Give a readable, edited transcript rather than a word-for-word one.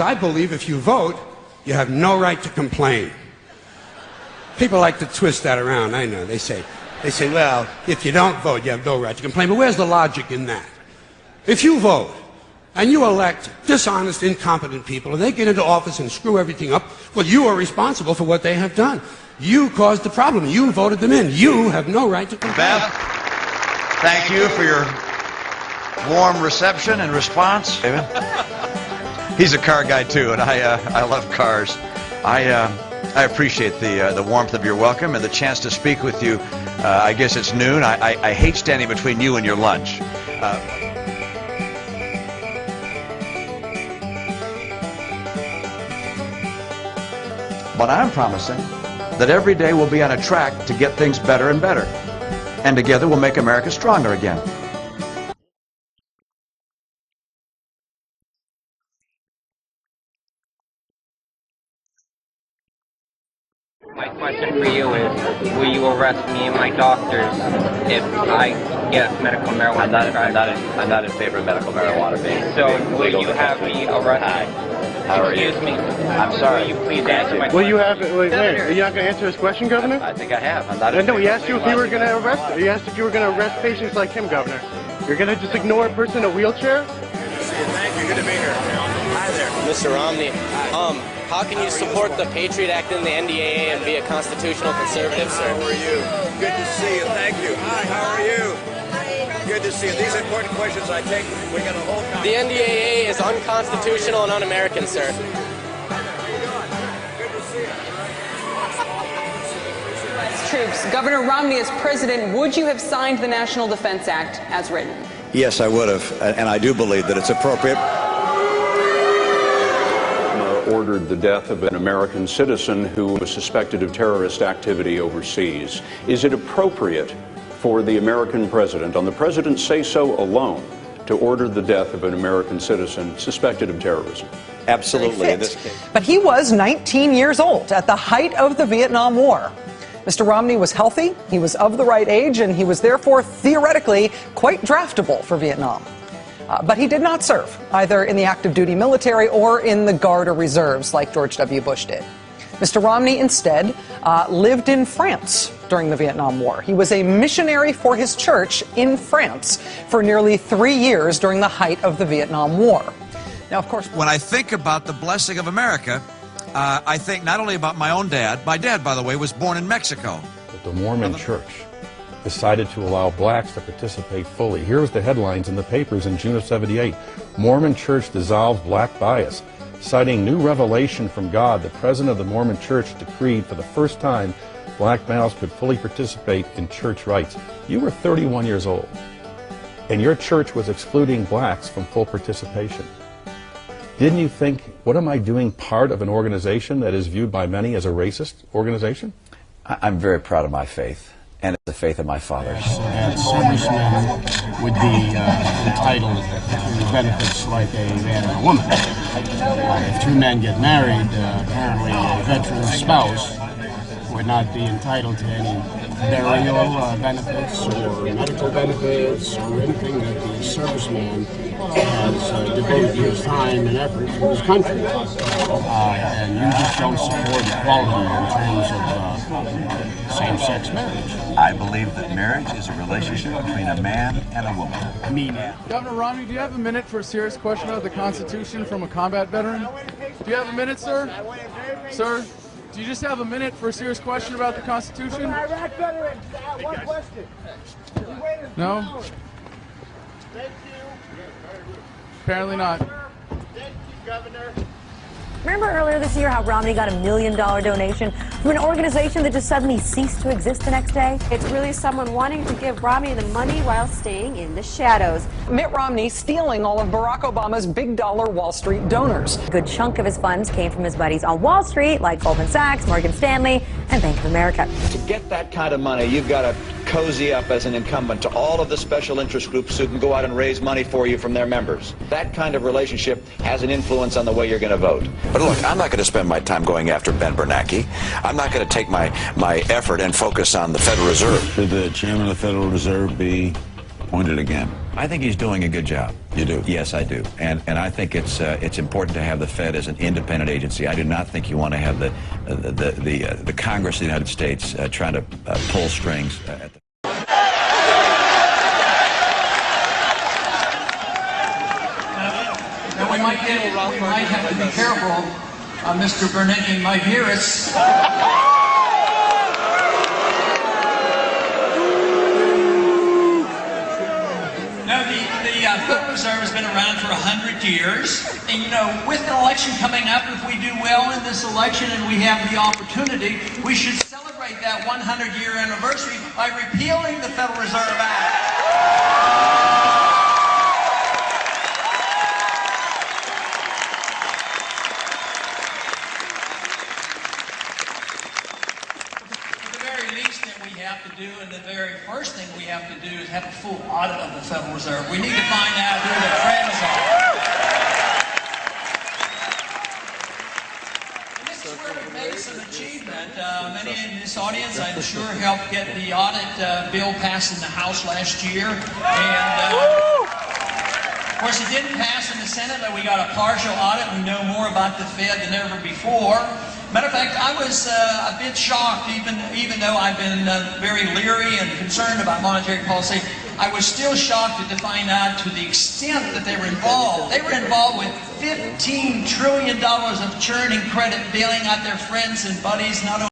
I believe if you vote, you have no right to complain. People like to twist that around, I know. They say, well, if you don't vote, you have no right to complain. But where's the logic in that? If you vote, and you elect dishonest, incompetent people, and they get into office and screw everything up, well, you are responsible for what they have done. You caused the problem. You voted them in. You have no right to complain. Bev, thank you for your warm reception and response. He's a car guy too, and I love cars. I appreciate the warmth of your welcome and the chance to speak with you. I guess it's noon. I hate standing between you and your lunch. But I'm promising that every day we'll be on a track to get things better and better. And together we'll make America stronger again. My question for you is, will you arrest me and my doctors if I get medical marijuana? I'm not in favor of medical marijuana being So legal. will you have me arrested? How are you? Excuse me. I'm sorry. Will you please answer my question? Will you have? Wait, are you not going to answer his question, Governor? I think I have. I'm not in No, he favor asked you if you were going to arrest. He asked if you were going to arrest patients like him, Governor. You're going to just ignore a person in a wheelchair? Thank you. Good to be here. Hi there. Mr. Romney, how can you support the Patriot Act and the NDAA and be a constitutional conservative, sir? How are you? Good to see you. Thank you. Hi, how are you? Good to see you. These important questions I take. We got a whole The NDAA is unconstitutional and un-American, sir. Troops. Governor Romney, as president, would you have signed the National Defense Act as written? Yes, I would have, and I do believe that it's appropriate. Ordered the death of an American citizen who was suspected of terrorist activity overseas. Is it appropriate for the American president, on the president's say-so alone, to order the death of an American citizen suspected of terrorism? Absolutely, in this case. But he was 19 years old at the height of the Vietnam War. Mr. Romney was healthy, he was of the right age, and he was therefore theoretically quite draftable for Vietnam. But he did not serve, either in the active duty military or in the Guard or Reserves like George W. Bush did. Mr. Romney instead lived in France during the Vietnam War. He was a missionary for his church in France for nearly 3 years during the height of the Vietnam War. Now, of course, when I think about the blessing of America, I think not only about my own dad. My dad, by the way, was born in Mexico. But the Mormon Church decided to allow blacks to participate fully. Here was the headlines in the papers in June of '78. Mormon Church dissolves black bias. Citing new revelation from God, the president of the Mormon Church decreed for the first time black males could fully participate in church rites. You were 31 years old, and your church was excluding blacks from full participation. Didn't you think, what am I doing, part of an organization that is viewed by many as a racist organization? I'm very proud of my faith, and it's the faith of my fathers. Servicemen would be entitled to benefits like a man and a woman. If two men get married, apparently a veteran spouse would not be entitled to any burial benefits or medical benefits or anything that the serviceman has devoted his time and effort to his country. And you just don't support equality in terms of same-sex marriage. I believe that marriage is a relationship between a man and a woman. Governor Romney, do you have a minute for a serious question about the Constitution from a combat veteran? Do you have a minute, sir? Sir? Do you just have a minute for a serious question about the Constitution? Iraq veteran, one question. No? Thank you. Apparently not. Thank you, Governor. Remember earlier this year how Romney got $1 million donation from an organization that just suddenly ceased to exist the next day? It's really someone wanting to give Romney the money while staying in the shadows. Mitt Romney stealing all of Barack Obama's big dollar Wall Street donors. A good chunk of his funds came from his buddies on Wall Street, like Goldman Sachs, Morgan Stanley, and Bank of America. To get that kind of money, you've got to cozy up as an incumbent to all of the special interest groups who can go out and raise money for you from their members. That kind of relationship has an influence on the way you're going to vote. But look, I'm not going to spend my time going after Ben Bernanke. I'm not going to take my effort and focus on the Federal Reserve. Should the chairman of the Federal Reserve be appointed again? I think he's doing a good job. You do? Yes, I do. And I think it's important to have the Fed as an independent agency. I do not think you want to have the Congress of the United States trying to pull strings at the Now we might have to be careful. Mr. Bernanke might hear us. Now the Federal Reserve has been around for 100 years, and you know, with an election coming up, if we do well in this election and we have the opportunity, we should celebrate that 100-year anniversary by repealing the Federal Reserve Act. And the very first thing we have to do is have a full audit of the Federal Reserve. We need to find out who the trends are. And this is where we've made some achievement. Many in this audience, I'm sure, helped get the audit bill passed in the House last year. And of course, it didn't pass in the Senate, but we got a partial audit. We know more about the Fed than ever before. Matter of fact, I was a bit shocked, even though I've been very leery and concerned about monetary policy. I was still shocked to find out to the extent that they were involved. They were involved with $15 trillion of churning credit, bailing out their friends and buddies, not only